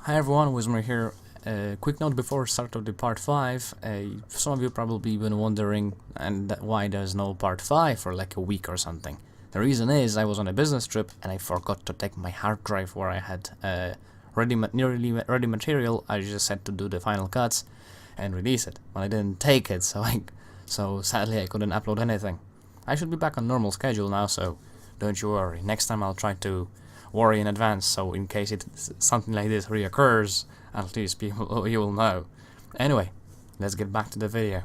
Hi everyone, Wismer here. Quick note before start of the part 5. Some of you probably been wondering why there's no part 5 for like a week or something. The reason is I was on a business trip and I forgot to take my hard drive where I had nearly ready material. I just had to do the final cuts and release it. But I didn't take it, so sadly I couldn't upload anything. I should be back on normal schedule now, so don't you worry. Next time I'll try to worry in advance, so in case something like this reoccurs, at least you will know. Anyway, let's get back to the video.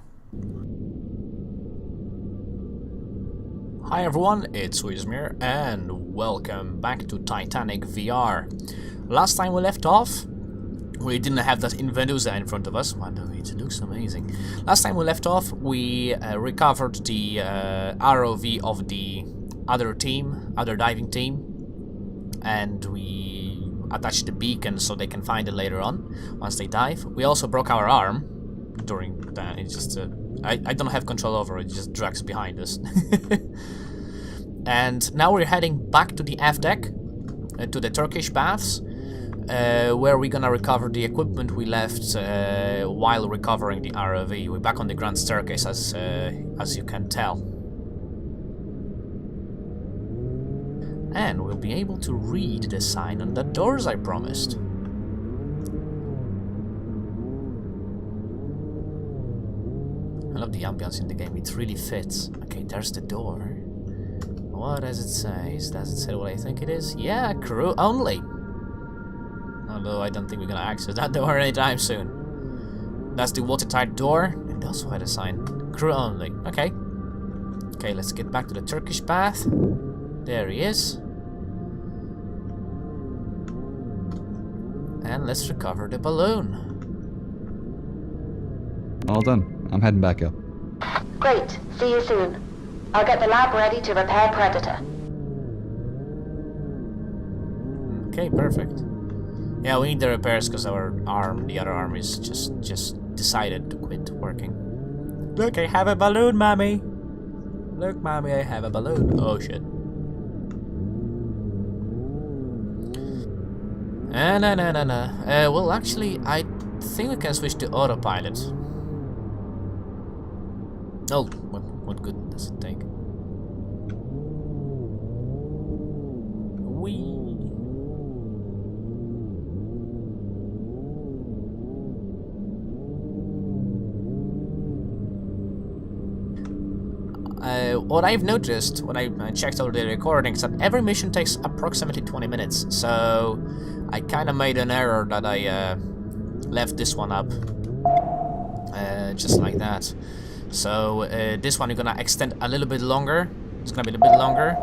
Hi everyone, it's Wismer and welcome back to Titanic VR. Last time we left off, we didn't have that Invenusa in front of us. Wow, it looks amazing. Last time we left off, we recovered the ROV of the other diving team, and we attached the beacon so they can find it later on once they dive. We also broke our arm during that. It's just I don't have control over it. It just drags behind us. And now we're heading back to the F deck, to the Turkish baths, where we're gonna recover the equipment we left while recovering the ROV. We're back on the grand staircase, as you can tell. And we'll be able to read the sign on the doors I promised. I love the ambience in the game, it really fits. Okay, there's the door. What does it say? Does it say what I think it is? Yeah, crew only. Although I don't think we're gonna access that door anytime soon. That's the watertight door. It also had a sign. Crew only. Okay. Okay, let's get back to the Turkish bath. There he is. And let's recover the balloon. All done. I'm heading back up. Great. See you soon. I'll get the lab ready to repair Predator. Okay, perfect. Yeah, we need the repairs because the other arm is just decided to quit working. Look, I have a balloon, mommy. Look, mommy, I have a balloon. Oh shit. No. Well, actually, I think we can switch to autopilot. Oh, what good does it take? Whee! What I've noticed when I checked all the recordings, that every mission takes approximately 20 minutes, so I kind of made an error that I left this one up just like that. So this one we're gonna extend a little bit longer. It's gonna be a little bit longer,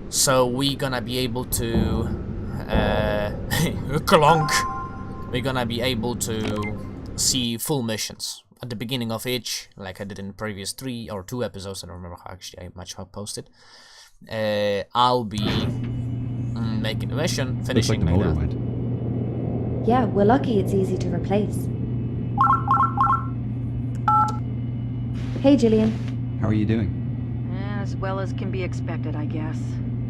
so we're gonna be able to clonk. We're gonna be able to see full missions at the beginning of each, like I did in the previous 3 or 2 episodes. I don't remember how much I posted. I'll be making a mission, finishing like the like motor that. went. Yeah, we're lucky it's easy to replace. Hey, Gillian. How are you doing? As well as can be expected, I guess.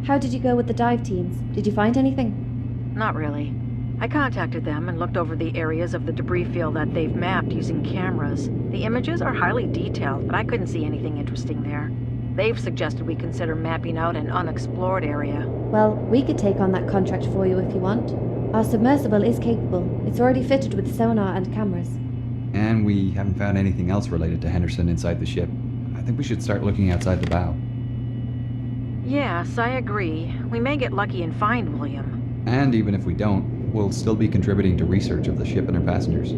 How did you go with the dive teams? Did you find anything? Not really. I contacted them and looked over the areas of the debris field that they've mapped using cameras. The images are highly detailed, but I couldn't see anything interesting there. They've suggested we consider mapping out an unexplored area. Well, we could take on that contract for you if you want. Our submersible is capable. It's already fitted with sonar and cameras. And we haven't found anything else related to Henderson inside the ship. I think we should start looking outside the bow. Yes, I agree. We may get lucky and find William. And even if we don't, we'll still be contributing to research of the ship and her passengers.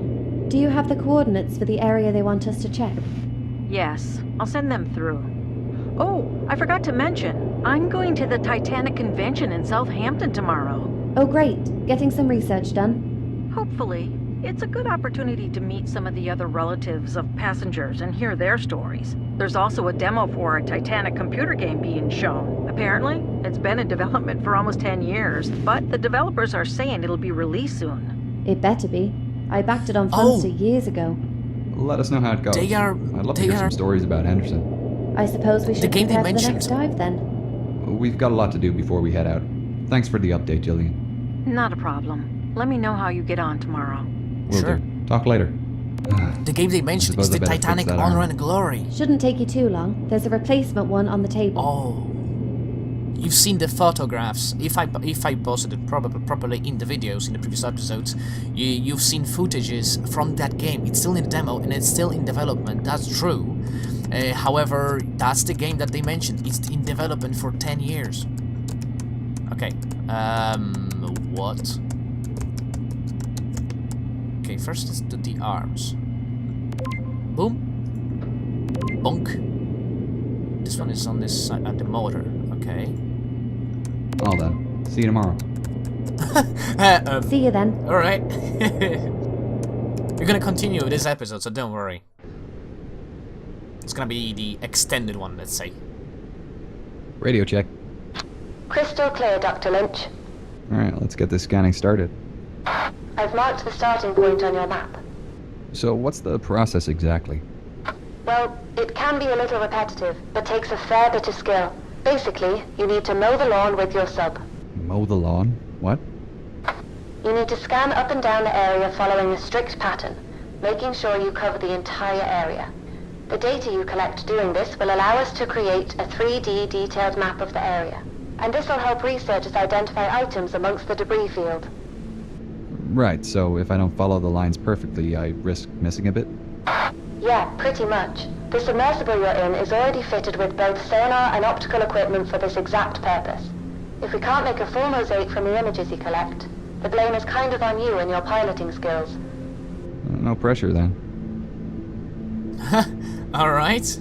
Do you have the coordinates for the area they want us to check? Yes, I'll send them through. Oh, I forgot to mention, I'm going to the Titanic convention in Southampton tomorrow. Oh, great. Getting some research done? Hopefully. It's a good opportunity to meet some of the other relatives of passengers and hear their stories. There's also a demo for a Titanic computer game being shown. Apparently, it's been in development for almost 10 years, but the developers are saying it'll be released soon. It better be. I backed it on Funster years ago. Let us know how it goes. I'd love to hear some stories about Henderson. I suppose we should prepare for the next dive then. We've got a lot to do before we head out. Thanks for the update, Jillian. Not a problem. Let me know how you get on tomorrow. Will Sure. do. Talk later. The game they mentioned is suppose the I better fix Titanic that Honor arm. and Glory. Shouldn't take you too long. There's a replacement one on the table. Oh, you've seen the photographs. If I posted it properly in the videos in the previous episodes, you've seen footages from that game. It's still in demo and it's still in development. That's true. However, that's the game that they mentioned. It's in development for 10 years. Okay. What? Okay, first let's do the arms. Boom. Bonk. This one is on this side at the motor. Okay. All done. See you tomorrow. See you then. Alright. We're gonna continue with this episode, so don't worry. It's gonna be the extended one, let's say. Radio check. Crystal clear, Dr. Lynch. Alright, let's get this scanning started. I've marked the starting point on your map. So what's the process exactly? Well, it can be a little repetitive, but takes a fair bit of skill. Basically, you need to mow the lawn with your sub. Mow the lawn? What? You need to scan up and down the area following a strict pattern, making sure you cover the entire area. The data you collect doing this will allow us to create a 3D detailed map of the area. And this will help researchers identify items amongst the debris field. Right, so if I don't follow the lines perfectly, I risk missing a bit? Yeah, pretty much. The submersible you're in is already fitted with both sonar and optical equipment for this exact purpose. If we can't make a full mosaic from the images you collect, the blame is kind of on you and your piloting skills. No pressure then. Alright.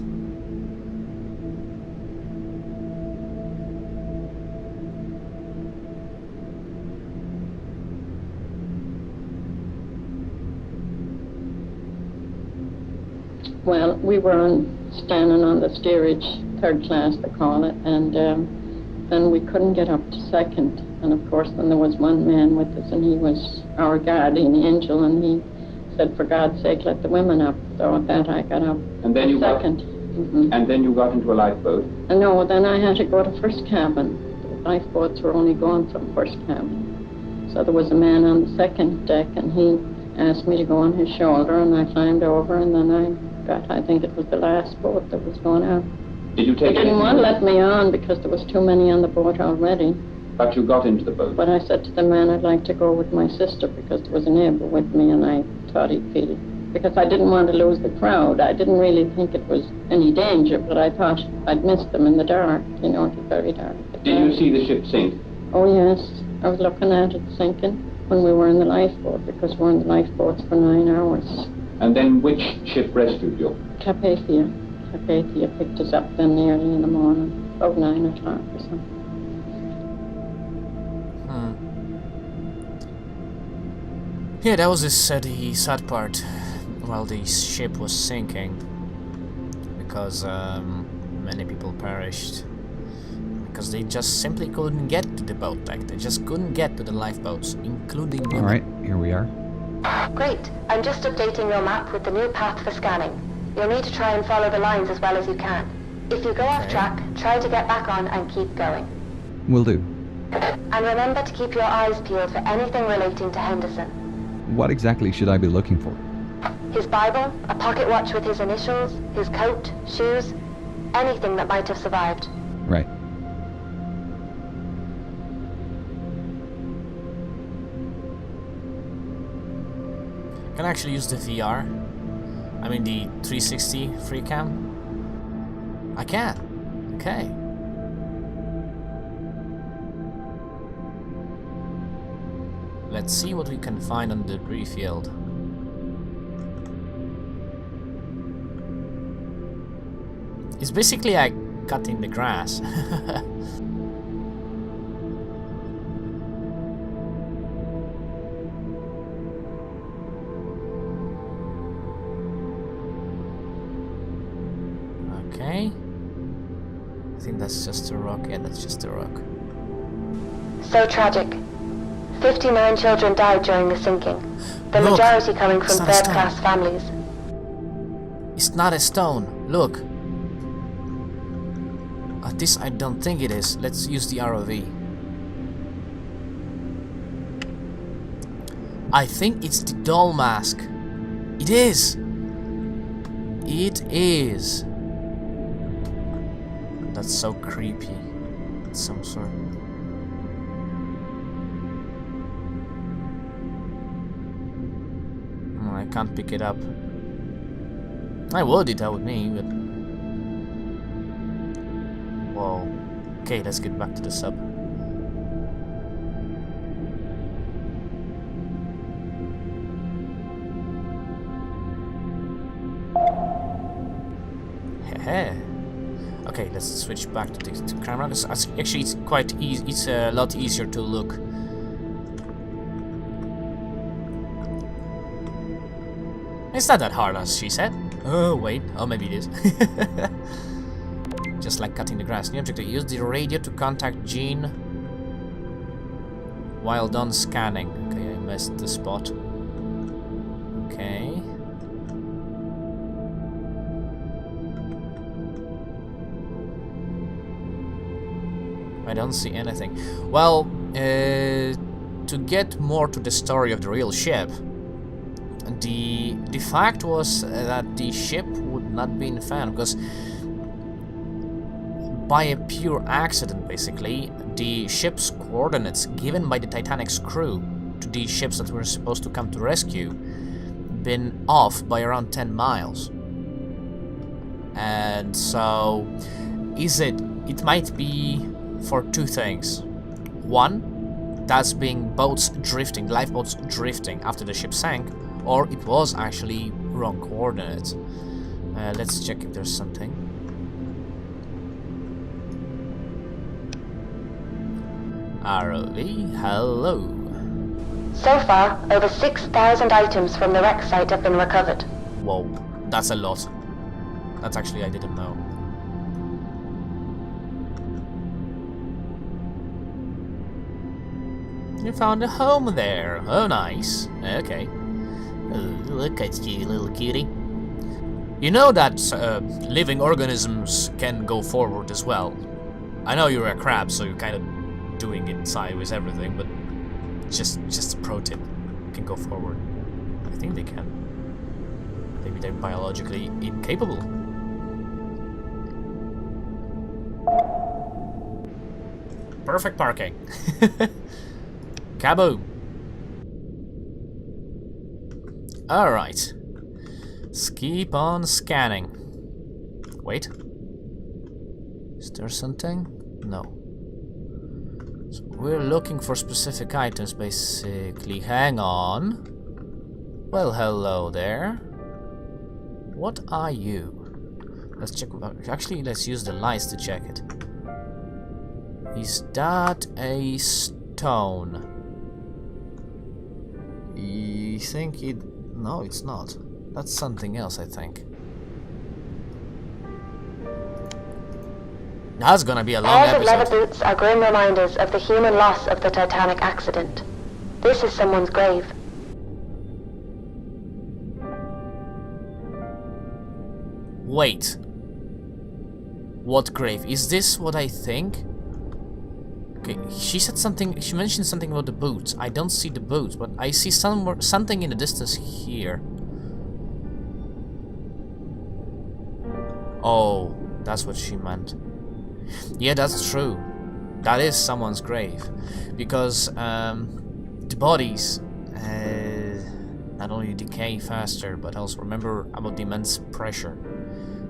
Well, we were standing on the steerage, third class they call it, and then we couldn't get up to second. And of course then there was one man with us and he was our guardian angel and he said, for God's sake, let the women up. So at that I got up And then you second. And then you got into a lifeboat. And no, then I had to go to first cabin. The lifeboats were only going from first cabin. So there was a man on the second deck and he asked me to go on his shoulder and I climbed over and then I think it was the last boat that was going out. Did you They take didn't want to let me on because there was too many on the boat already. But you got into the boat. But I said to the man I'd like to go with my sister because there was a neighbor with me and I thought he'd feel, because I didn't want to lose the crowd. I didn't really think it was any danger, but I thought I'd miss them in the dark. You know, it was very dark. Did you see the ship sink? Oh yes, I was looking at it sinking when we were in the lifeboat because we were in the lifeboats for 9 hours. And then which ship rescued you? Carpathia. Carpathia picked us up then early in the morning, about 9 o'clock or something. Yeah, that was the sad part while the ship was sinking, because many people perished because they just simply couldn't get to the boat deck. They just couldn't get to the lifeboats, including women. Alright, here we are. Great. I'm just updating your map with the new path for scanning. You'll need to try and follow the lines as well as you can. If you go off track, try to get back on and keep going. Will do. And remember to keep your eyes peeled for anything relating to Henderson. What exactly should I be looking for? His Bible, a pocket watch with his initials, his coat, shoes, anything that might have survived. Right. Can I actually use the VR? I mean the 360 free cam? I can. Okay. Let's see what we can find on the debris field. It's basically like cutting the grass. Okay. I think that's just a rock. Yeah, that's just a rock. So tragic. 59 children died during the sinking, the Look, majority coming it's from not a stone. third-class families. It's not a stone. Look. This I don't think it is. Let's use the ROV. I think it's the doll mask. It is! It is! That's so creepy. It's some sort. Oh, I can't pick it up. I would, it helped me, but... Whoa. Okay, let's get back to the sub. Hehe. Okay, let's switch back to the camera. Actually, it's quite easy. It's a lot easier to look. It's not that hard as she said. Oh wait, oh maybe it is. Just like cutting the grass. New objective. Use the radio to contact Jean while done scanning. Okay, I missed the spot. Okay. I don't see anything. Well, to get more to the story of the real ship, the fact was that the ship would not be found because by a pure accident, basically, the ship's coordinates given by the Titanic's crew to these ships that were supposed to come to rescue been off by around 10 miles. And so, it might be for two things. One, that's being boats drifting, lifeboats drifting after the ship sank, or it was actually wrong coordinates. Let's check if there's something. ROV, hello. So far, over 6,000 items from the wreck site have been recovered. Whoa, that's a lot. That's actually, I didn't know. You found a home there. Oh, nice. Okay. Look at you, little cutie. You know that living organisms can go forward as well. I know you're a crab, so you're kind of doing it sideways everything, but just a pro tip. Can go forward. I think they can. Maybe they're biologically incapable. Perfect parking. Kaboom! Alright. Let's keep on scanning. Wait. Is there something? No. So we're looking for specific items, basically. Hang on. Well, hello there. What are you? Let's check. Actually, let's use the lights to check it. Is that a stone? You think it... No, it's not. That's something else, I think. That's gonna be a long Pairs of episode. leather boots are grim reminders of the human loss of the Titanic accident. This is someone's grave. Wait. What grave? Is this what I think? Okay, she said something, she mentioned something about the boots. I don't see the boots, but I see something in the distance here. Oh, that's what she meant. Yeah, that's true. That is someone's grave. Because the bodies not only decay faster, but also remember about the immense pressure.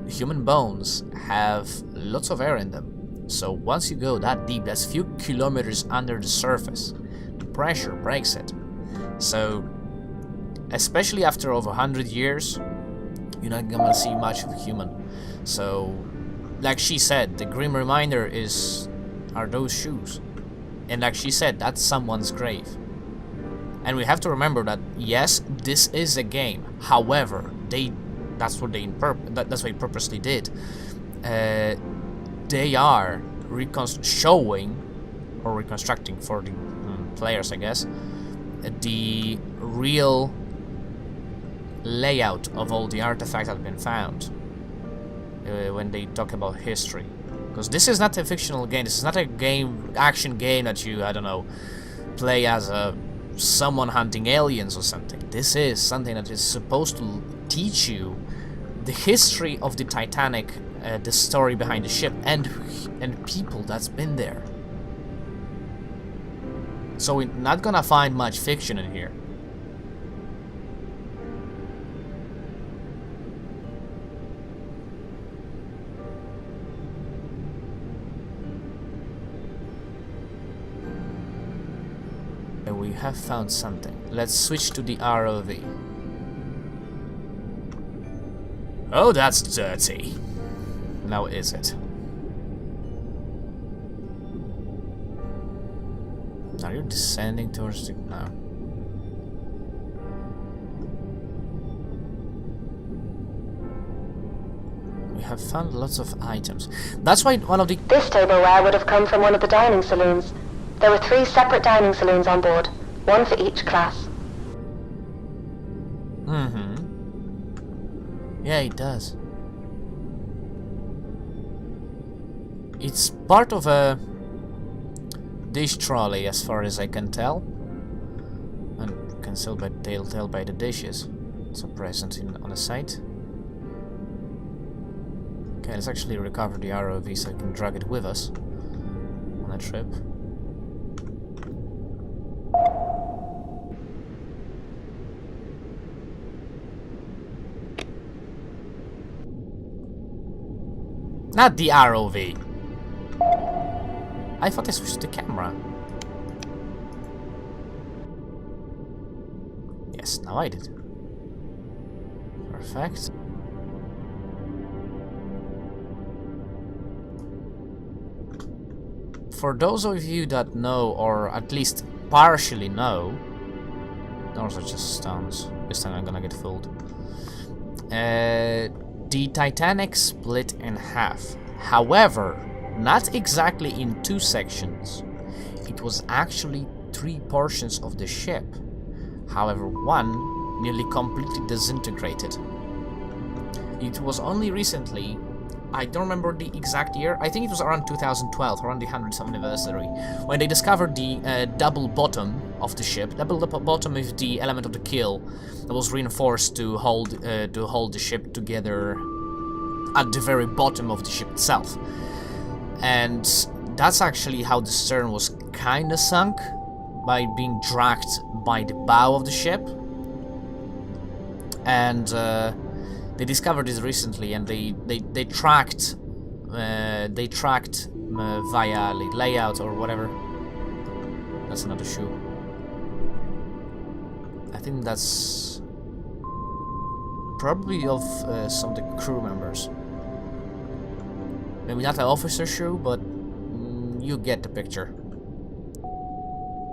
Human bones have lots of air in them. So once you go that deep, that's few kilometers under the surface, the pressure breaks it. So, especially after over 100 years, you're not gonna see much of a human. So, like she said, the grim reminder are those shoes. And like she said, that's someone's grave. And we have to remember that, yes, this is a game. However, that's what they purposely did. They are showing or reconstructing for the players, I guess, the real layout of all the artifacts that have been found when they talk about history. Because this is not a fictional game. This is not a action game that you, I don't know, play as a someone hunting aliens or something. This is something that is supposed to teach you the history of the Titanic, the story behind the ship, and people that's been there. So we're not gonna find much fiction in here. And we have found something. Let's switch to the ROV. Oh, that's dirty. Now is it? Are you descending towards the... no. We have found lots of items. That's why one of the... This tableware would have come from one of the dining saloons. There were 3 separate dining saloons on board, one for each class. Yeah, it does. It's part of a dish trolley, as far as I can tell. And you can still tell by the dishes. It's a present on the site. Okay, let's actually recover the ROV so I can drag it with us on a trip. Not the ROV. I thought I switched the camera. Yes, now I did. Perfect. For those of you that know, or at least partially know, those are just stones. This time I'm gonna get fooled. The Titanic split in half. However, not exactly in 2 sections. It was actually 3 portions of the ship. However, one nearly completely disintegrated. It was only recently, I don't remember the exact year, I think it was around 2012, around the 100th anniversary, when they discovered the double bottom of the ship. Double bottom is the element of the keel that was reinforced to hold the ship together at the very bottom of the ship itself. And that's actually how the stern was kinda sunk, by being dragged by the bow of the ship. And they discovered this recently, and they tracked via layout or whatever. That's another shoe. I think that's probably of some of the crew members. Maybe not an officer shoe, but you get the picture.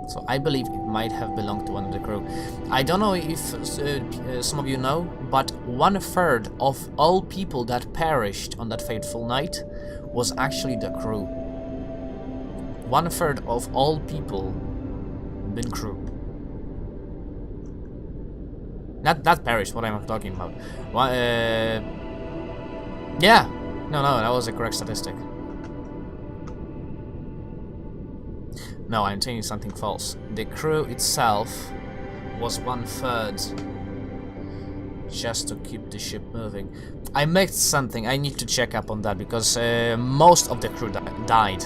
So I believe it might have belonged to one of the crew. I don't know if some of you know, but 1/3 of all people that perished on that fateful night was actually the crew. 1/3 of all people been crew. Not perished, what am I talking about? Yeah. No, that was a correct statistic. No, I'm telling you something false. The crew itself was 1/3, just to keep the ship moving. I missed something. I need to check up on that, because most of the crew died.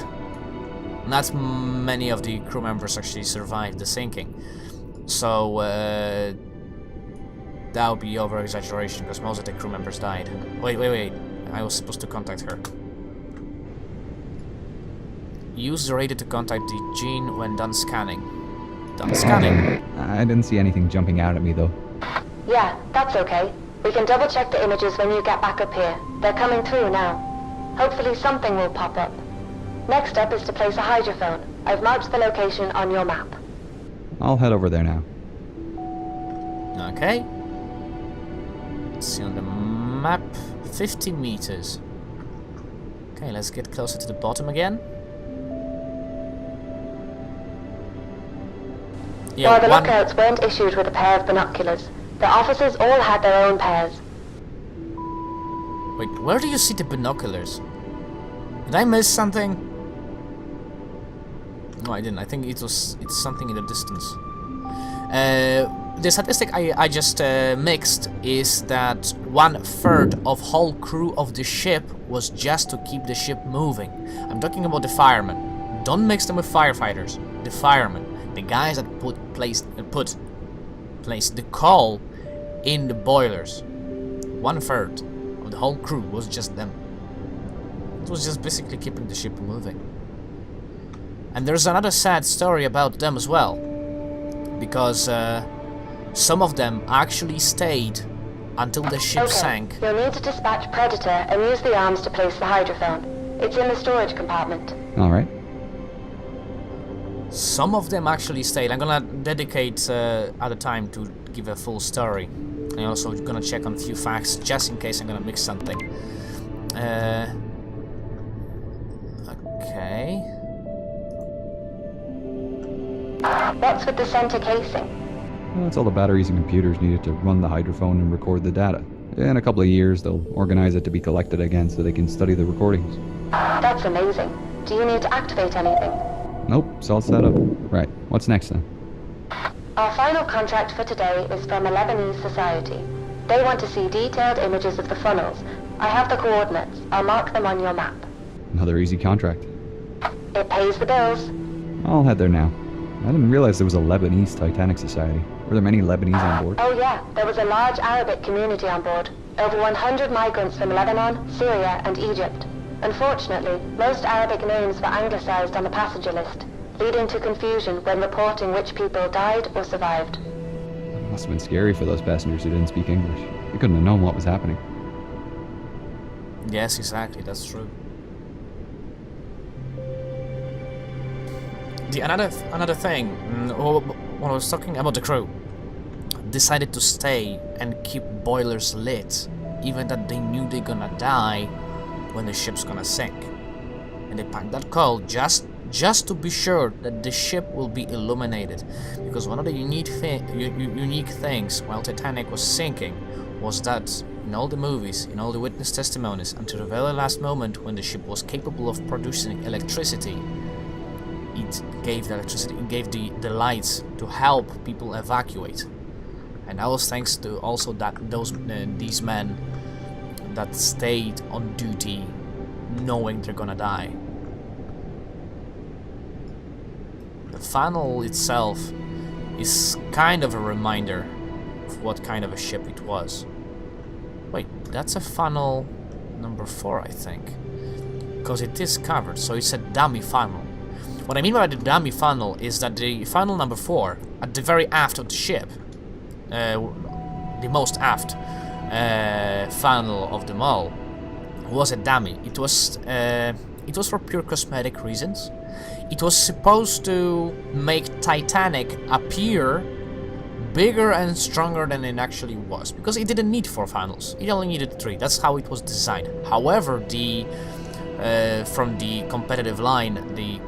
Not many of the crew members actually survived the sinking. So that would be over exaggeration, because most of the crew members died. Wait. I was supposed to contact her. Use the radio to contact the Gene when done scanning. Done scanning? I didn't see anything jumping out at me, though. Yeah, that's okay. We can double check the images when you get back up here. They're coming through now. Hopefully something will pop up. Next up is to place a hydrophone. I've marked the location on your map. I'll head over there now. Okay. Let's see on the map. 50 meters. Okay, let's get closer to the bottom again. Yeah, While the lookouts weren't issued with a pair of binoculars, the officers all had their own pairs. Wait, where do you see the binoculars? Did I miss something? No, I didn't. I think it's something in the distance. The statistic I just mixed is that 1/3 of whole crew of the ship was just to keep the ship moving. I'm talking about the firemen. Don't mix them with firefighters. The firemen, the guys that placed the coal in the boilers. 1/3 of the whole crew was just them. It was just basically keeping the ship moving. And there's another sad story about them as well, because some of them actually stayed until the ship sank. You'll need to dispatch Predator and use the arms to place the hydrophone. It's in the storage compartment. Alright. Some of them actually stayed. I'm gonna dedicate other time to give a full story. I'm also gonna check on a few facts just in case I'm gonna mix something. Okay. What's with the center casing? Well, that's all the batteries and computers needed to run the hydrophone and record the data. In a couple of years, they'll organize it to be collected again so they can study the recordings. That's amazing. Do you need to activate anything? Nope, it's all set up. Right, what's next then? Our final contract for today is from a Lebanese society. They want to see detailed images of the funnels. I have the coordinates. I'll mark them on your map. Another easy contract. It pays the bills. I'll head there now. I didn't realize there was a Lebanese Titanic Society. Were there many Lebanese on board? Oh yeah, there was a large Arabic community on board. Over 100 migrants from Lebanon, Syria and Egypt. Unfortunately, most Arabic names were anglicized on the passenger list, leading to confusion when reporting which people died or survived. It must have been scary for those passengers who didn't speak English. They couldn't have known what was happening. Yes, exactly, that's true. Another thing, when I was talking about the crew, decided to stay and keep boilers lit, even that they knew they're gonna die when the ship's gonna sink. And they packed that coal just to be sure that the ship will be illuminated, because one of the unique things while Titanic was sinking was that in all the movies, in all the witness testimonies, until the very last moment when the ship was capable of producing electricity, it gave the electricity, it gave the lights to help people evacuate. And that was thanks to also these men that stayed on duty knowing they're gonna die. The funnel itself is kind of a reminder of what kind of a ship it was. Wait, that's a funnel number 4, I think, because it is covered, so it's a dummy funnel. What I mean by the dummy funnel is that the funnel number 4, at the very aft of the ship, the most aft funnel of them all, was a dummy. It was for pure cosmetic reasons. It was supposed to make Titanic appear bigger and stronger than it actually was, because it didn't need 4 funnels. It only needed 3. That's how it was designed. However, from the competitive line, the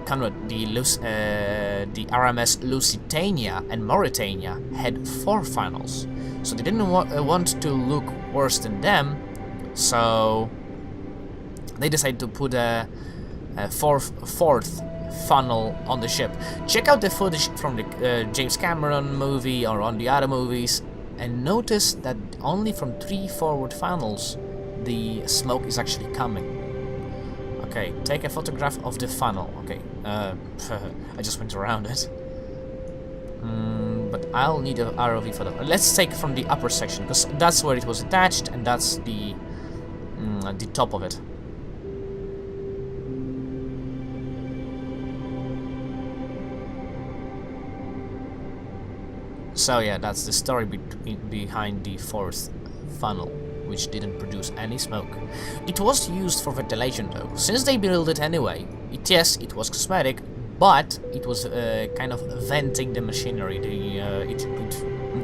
RMS Lusitania and Mauritania had 4 funnels, so they didn't want to look worse than them, so they decided to put a fourth funnel on the ship. Check out the footage from the James Cameron movie or on the other movies, and notice that only from 3 forward funnels the smoke is actually coming. Okay, take a photograph of the funnel. Okay, I just went around it. But I'll need an ROV photo. Let's take from the upper section, because that's where it was attached, and that's the top of it. So yeah, that's the story behind the 4th funnel, which didn't produce any smoke. It was used for ventilation though, since they built it anyway. Yes, it was cosmetic, but it was kind of venting the machinery. It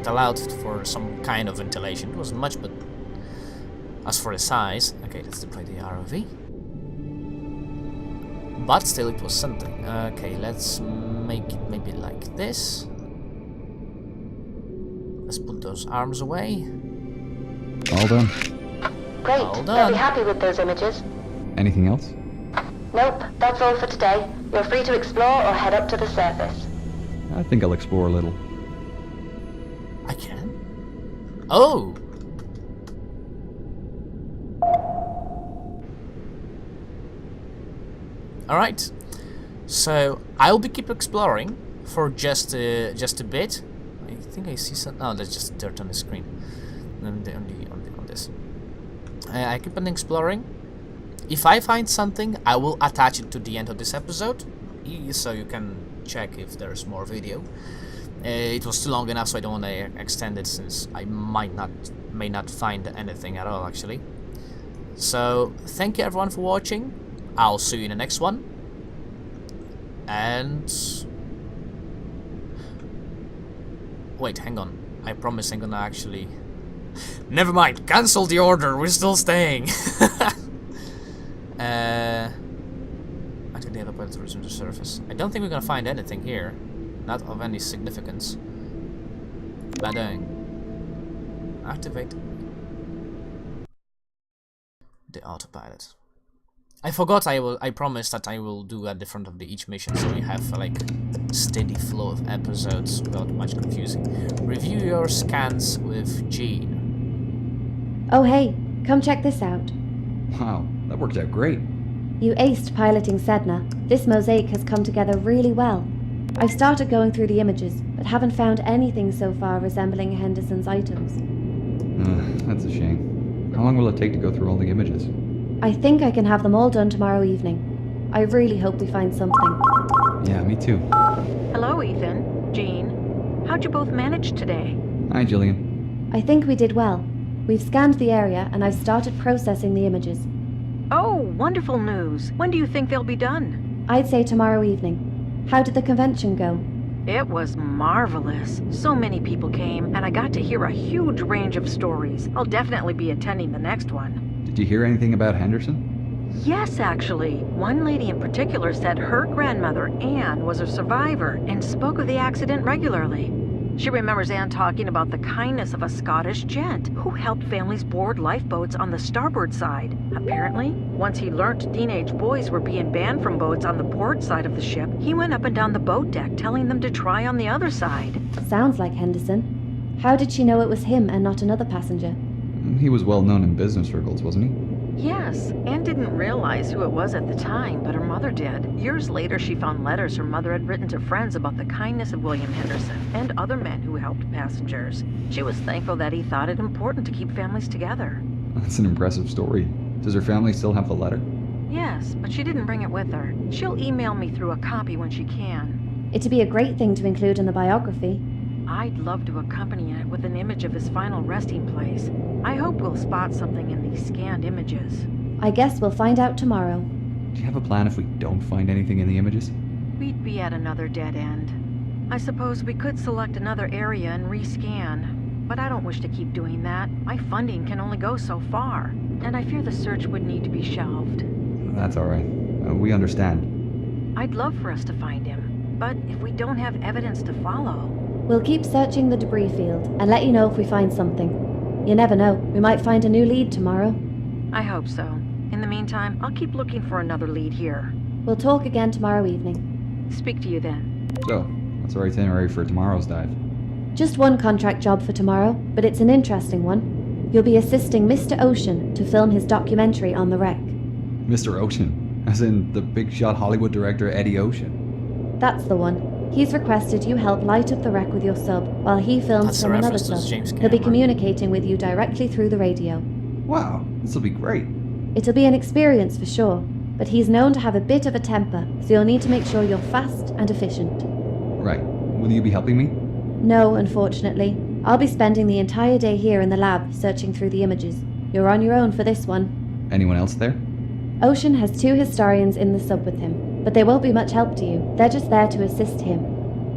allowed for some kind of ventilation. It wasn't much, but as for the size, okay, let's deploy the ROV. But still, it was something. Okay, let's make it maybe like this. Let's put those arms away. All done. Great, Well they'll done. be happy with those images. Anything else? Nope, that's all for today. You're free to explore or head up to the surface. I think I'll explore a little. I can? Oh! Alright. So, I'll be keep exploring for just a bit. I think I see some... Oh, that's just dirt on the screen. On this. I keep on exploring. If I find something, I will attach it to the end of this episode, so you can check if there's more video. It was too long enough, so I don't want to extend it, since I may not find anything at all, actually. So, thank you everyone for watching. I'll see you in the next one. And... wait, hang on. I promise I'm gonna actually... Never mind, cancel the order, we're still staying. I think they have a point to resume the surface. I don't think we're gonna find anything here. Not of any significance. Bad doing. Activate the autopilot. I forgot I promised that I will do at the front of each mission, so we have like steady flow of episodes without much confusing. Review your scans with Jean. Oh hey, come check this out. Wow, that worked out great. You aced piloting Sedna. This mosaic has come together really well. I've started going through the images, but haven't found anything so far resembling Henderson's items. That's a shame. How long will it take to go through all the images? I think I can have them all done tomorrow evening. I really hope we find something. Yeah, me too. Hello, Ethan. Jean. How'd you both manage today? Hi, Jillian. I think we did well. We've scanned the area and I've started processing the images. Oh, wonderful news. When do you think they'll be done? I'd say tomorrow evening. How did the convention go? It was marvelous. So many people came, and I got to hear a huge range of stories. I'll definitely be attending the next one. Did you hear anything about Henderson? Yes, actually. One lady in particular said her grandmother, Anne, was a survivor and spoke of the accident regularly. She remembers Anne talking about the kindness of a Scottish gent who helped families board lifeboats on the starboard side. Apparently, once he learnt teenage boys were being banned from boats on the port side of the ship, he went up and down the boat deck telling them to try on the other side. Sounds like Henderson. How did she know it was him and not another passenger? He was well known in business circles, wasn't he? Yes, Anne didn't realize who it was at the time, but her mother did. Years later, she found letters her mother had written to friends about the kindness of William Henderson and other men who helped passengers. She was thankful that he thought it important to keep families together. That's an impressive story. Does her family still have the letter? Yes, but she didn't bring it with her. She'll email me through a copy when she can. It'd be a great thing to include in the biography. I'd love to accompany it with an image of his final resting place. I hope we'll spot something in these scanned images. I guess we'll find out tomorrow. Do you have a plan if we don't find anything in the images? We'd be at another dead end. I suppose we could select another area and rescan, but I don't wish to keep doing that. My funding can only go so far, and I fear the search would need to be shelved. That's alright. We understand. I'd love for us to find him, but if we don't have evidence to follow... We'll keep searching the debris field and let you know if we find something. You never know, we might find a new lead tomorrow. I hope so. In the meantime, I'll keep looking for another lead here. We'll talk again tomorrow evening. Speak to you then. So, what's our itinerary for tomorrow's dive? Just one contract job for tomorrow, but it's an interesting one. You'll be assisting Mr. Ocean to film his documentary on the wreck. Mr. Ocean, as in the big shot Hollywood director Eddie Ocean. That's the one. He's requested you help light up the wreck with your sub while he films from another sub. He'll be communicating with you directly through the radio. Wow, this'll be great. It'll be an experience for sure, but he's known to have a bit of a temper, so you'll need to make sure you're fast and efficient. Right. Will you be helping me? No, unfortunately. I'll be spending the entire day here in the lab, searching through the images. You're on your own for this one. Anyone else there? Ocean has 2 historians in the sub with him, but they won't be much help to you. They're just there to assist him.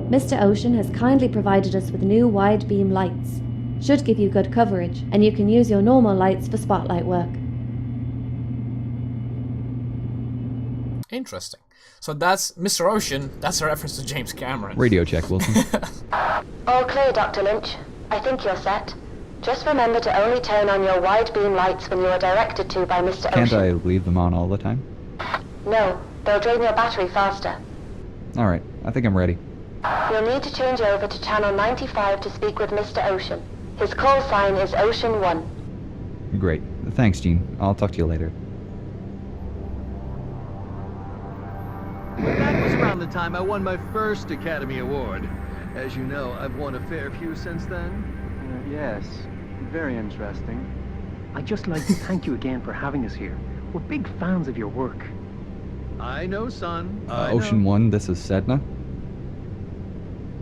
Mr. Ocean has kindly provided us with new wide beam lights. Should give you good coverage, and you can use your normal lights for spotlight work. Interesting. So that's Mr. Ocean. That's a reference to James Cameron. Radio check, Wilson. All clear, Dr. Lynch. I think you're set. Just remember to only turn on your wide beam lights when you are directed to by Mr. Can't Ocean. I leave them on all the time? No, they'll drain your battery faster. Alright, I think I'm ready. You'll need to change over to channel 95 to speak with Mr. Ocean. His call sign is Ocean 1. Great. Thanks, Gene. I'll talk to you later. That was around the time I won my first Academy Award. As you know, I've won a fair few since then. Yes, very interesting. I'd just like to thank you again for having us here. We're big fans of your work. I know, son. Ocean 1, this is Sedna.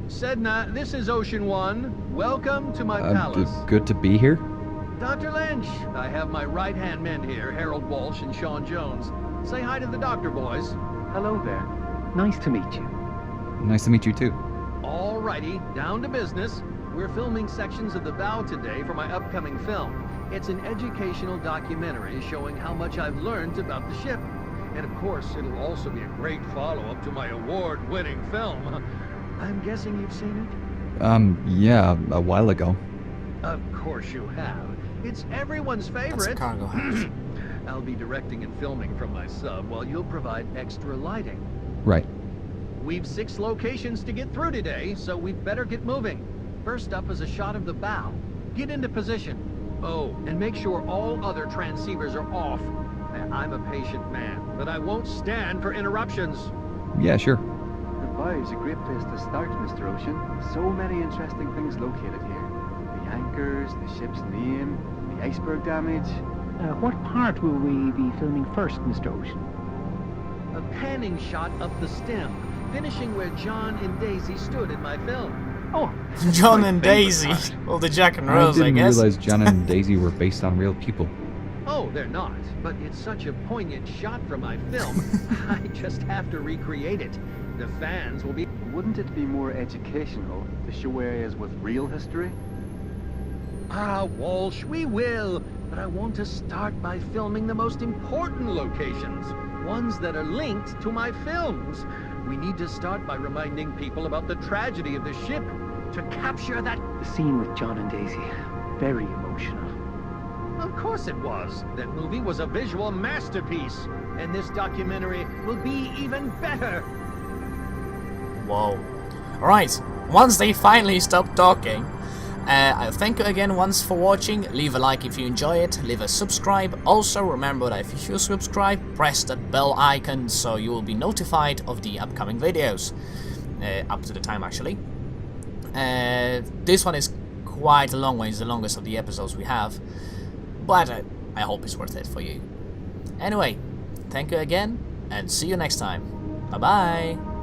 Sedna, this is Ocean 1. Welcome to my palace. Good to be here. Dr. Lynch, I have my right-hand men here, Harold Walsh and Sean Jones. Say hi to the doctor, boys. Hello there. Nice to meet you. Nice to meet you too. Alrighty, down to business. We're filming sections of the bow today for my upcoming film. It's an educational documentary showing how much I've learned about the ship. And of course, it'll also be a great follow-up to my award-winning film. I'm guessing you've seen it? Yeah, a while ago. Of course you have. It's everyone's favorite. That's a cargo hatch. I'll be directing and filming from my sub while you'll provide extra lighting. Right. We've 6 locations to get through today, so we'd better get moving. First up is a shot of the bow. Get into position. Oh, and make sure all other transceivers are off. I'm a patient man, but I won't stand for interruptions. Yeah, sure. The bow is a great place to start, Mr. Ocean. So many interesting things located here. The anchors, the ship's name, the iceberg damage. What part will we be filming first, Mr. Ocean? A panning shot up the stem, finishing where John and Daisy stood in my film. Oh, John my and favorite Daisy. part. Well, the Jack and I Rose, I didn't guess. realize John and Daisy were based on real people. Oh, they're not, but it's such a poignant shot from my film, I just have to recreate it. The fans will be... Wouldn't it be more educational to show areas with real history? Ah, Walsh, we will, but I want to start by filming the most important locations, ones that are linked to my films. We need to start by reminding people about the tragedy of the ship, to capture that... The scene with John and Daisy, very emotional. Of course it was. That movie was a visual masterpiece, and this documentary will be even better. Whoa. Alright, once they finally stop talking, I thank you again once for watching. Leave a like if you enjoy it, leave a subscribe. Also remember that if you subscribe, press that bell icon so you will be notified of the upcoming videos. Up to the time actually. This one is quite a long one, it's the longest of the episodes we have. But I hope it's worth it for you. Anyway, thank you again, and see you next time. Bye bye!